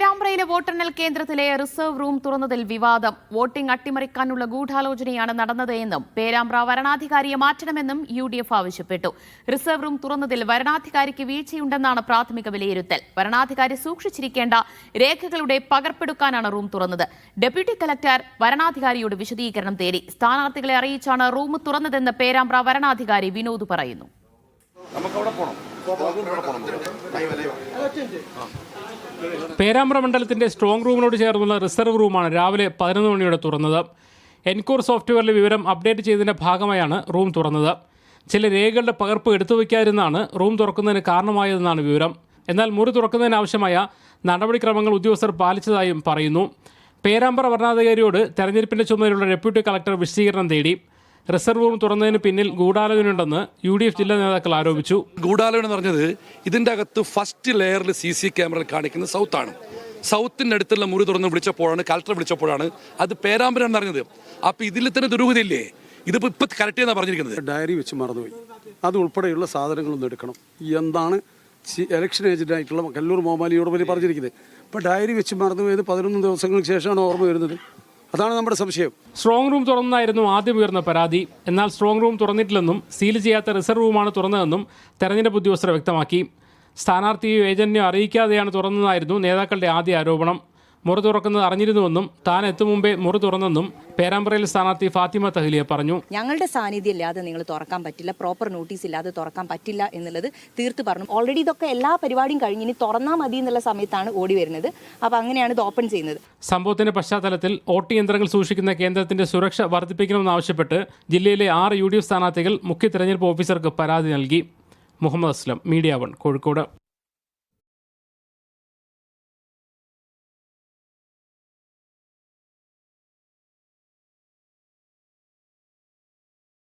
പേരാമ്പ്രയിലെ വോട്ടെണ്ണൽ കേന്ദ്രത്തിലെ reserve room തുറന്നതിൽ വിവാദം. വോട്ടിംഗ് അട്ടിമറിക്കാനുള്ള ഗൂഢാലോചനയാണ് നടന്നതെന്നും പേരാമ്പ്ര വരണാധികാരിയെ മാറ്റണമെന്നും UDF ആവശ്യപ്പെട്ടു. റിസർവ് റൂം തുറന്നതിൽ വരണാധികാരിക്ക് വീഴ്ചയുണ്ടെന്നാണ് പ്രാഥമിക വിലയിരുത്തൽ. വരണാധികാരി സൂക്ഷിച്ചിരിക്കേണ്ട രേഖകളുടെ പകർപ്പെടുക്കാനാണ് റൂം തുറന്നത്. ഡെപ്യൂട്ടി കലക്ടർ വരണാധികാരിയോട് വിശദീകരണം തേടി. സ്ഥാനാർത്ഥികളെ അറിയിച്ചാണ് റൂം തുറന്നതെന്ന് പേരാമ്പ്ര വരണാധികാരി വിനോദ് പറയുന്നു. പേരാമ്പ്ര മണ്ഡലത്തിന്റെ സ്ട്രോങ് റൂമിനോട് ചേർന്നുള്ള റിസർവ് റൂമാണ് രാവിലെ 11 മണിയോടെ തുറന്നത്. എൻകോർ സോഫ്റ്റ്വെയറിലെ വിവരം അപ്ഡേറ്റ് ചെയ്തതിന്റെ ഭാഗമായാണ് റൂം തുറന്നത്. ചില രേഖകളുടെ പകർപ്പ് എടുത്തു വയ്ക്കാതിരുന്നാണ് റൂം തുറക്കുന്നതിന് കാരണമായതെന്നാണ് വിവരം. എന്നാൽ മുറി തുറക്കുന്നതിനാവശ്യമായ നടപടിക്രമങ്ങൾ ഉദ്യോഗസ്ഥർ പാലിച്ചതായും പറയുന്നു. പേരാമ്പ്ര വരണാധികാരിയോട് തെരഞ്ഞെടുപ്പിന്റെ ചുമതലയുള്ള ഡെപ്യൂട്ടി കളക്ടർ വിശദീകരണം തേടി. റിസർവ് റൂം തുറന്നതിന് പിന്നിൽ ഗൂഢാലോചനയുണ്ടെന്ന് UDF ജില്ലാ നേതാക്കൾ ആരോപിച്ചു. ഗൂഢാലോചന എന്ന് പറഞ്ഞത് ഇതിൻ്റെ അകത്ത് ഫസ്റ്റ് ലെയറിൽ CC ക്യാമറ കാണിക്കുന്നത് സൗത്താണ്. സൗത്തിൻ്റെ അടുത്തുള്ള മുറി തുറന്ന് വിളിച്ചപ്പോഴാണ്, കളക്ടർ വിളിച്ചപ്പോഴാണ് അത് പേരാമ്പ്രയാണെന്ന് അറിഞ്ഞത്. അപ്പോൾ ഇതിൽ തന്നെ ദുരൂഹതയില്ലേ? ഇതിപ്പോൾ ഇപ്പം കറക്റ്റ് എന്നാണ് പറഞ്ഞിരിക്കുന്നത്. ഡയറി വെച്ച് മറന്നുപോയി, അത് ഉൾപ്പെടെയുള്ള സാധനങ്ങളൊന്നും എടുക്കണം എന്താണ് ഇലക്ഷൻ ഏജന്റായിട്ടുള്ള കല്ലൂർ മോമാലിയോട് വലിയ പറഞ്ഞിരിക്കുന്നത്. ഇപ്പോൾ ഡയറി വെച്ച് മറന്നുപോയത് 11 ദിവസങ്ങൾക്ക് ശേഷമാണ് ഓർമ്മ വരുന്നത്. അതാണ് നമ്മുടെ സംശയം. സ്ട്രോങ് റൂം തുറന്നായിരുന്നു ആദ്യം ഉയർന്ന പരാതി. എന്നാൽ സ്ട്രോങ് റൂം തുറന്നിട്ടില്ലെന്നും സീൽ ചെയ്യാത്ത റിസർവ് റൂമാണ് തുറന്നതെന്നും തെരഞ്ഞെടുപ്പ് ഉദ്യോഗസ്ഥർ വ്യക്തമാക്കി. സ്ഥാനാർത്ഥിയോ ഏജന്റിനെയോ അറിയിക്കാതെയാണ് തുറന്നതെന്നായിരുന്നു നേതാക്കളുടെ ആദ്യ ആരോപണം. മുറി തുറക്കുന്നത് അറിഞ്ഞിരുന്നുവെന്നും താൻ എത്തും മുമ്പേ മുറി തുറന്നെന്നും പേരാമ്പ്രയിൽ സ്ഥാനാർത്ഥി ഫാത്തിമ തഹ്ലിയ പറഞ്ഞു. ഞങ്ങളുടെ സാന്നിധ്യം ഇല്ലാതെ നിങ്ങൾ തുറക്കാൻ പറ്റില്ല, പ്രോപ്പർ നോട്ടീസ് ഇല്ലാതെ തുറക്കാൻ പറ്റില്ല എന്നുള്ളത് തീർത്ത് പറഞ്ഞു. ഓൾറെഡി ഇതൊക്കെ എല്ലാ പരിപാടിയും കഴിഞ്ഞ് ഇനി തുറന്നാൽ മതി എന്നുള്ള സമയത്താണ് ഓടി വരുന്നത്. അപ്പോൾ അങ്ങനെയാണ് ഇത് ഓപ്പൺ ചെയ്യുന്നത്. സംഭവത്തിന്റെ പശ്ചാത്തലത്തിൽ വോട്ട് യന്ത്രങ്ങൾ സൂക്ഷിക്കുന്ന കേന്ദ്രത്തിന്റെ സുരക്ഷ വർദ്ധിപ്പിക്കണമെന്നാവശ്യപ്പെട്ട് ജില്ലയിലെ 6 UDF സ്ഥാനാർത്ഥികൾ മുഖ്യ തെരഞ്ഞെടുപ്പ് ഓഫീസർക്ക് പരാതി നൽകി. മുഹമ്മദ് അസ്ലം, മീഡിയ 1, കോഴിക്കോട്.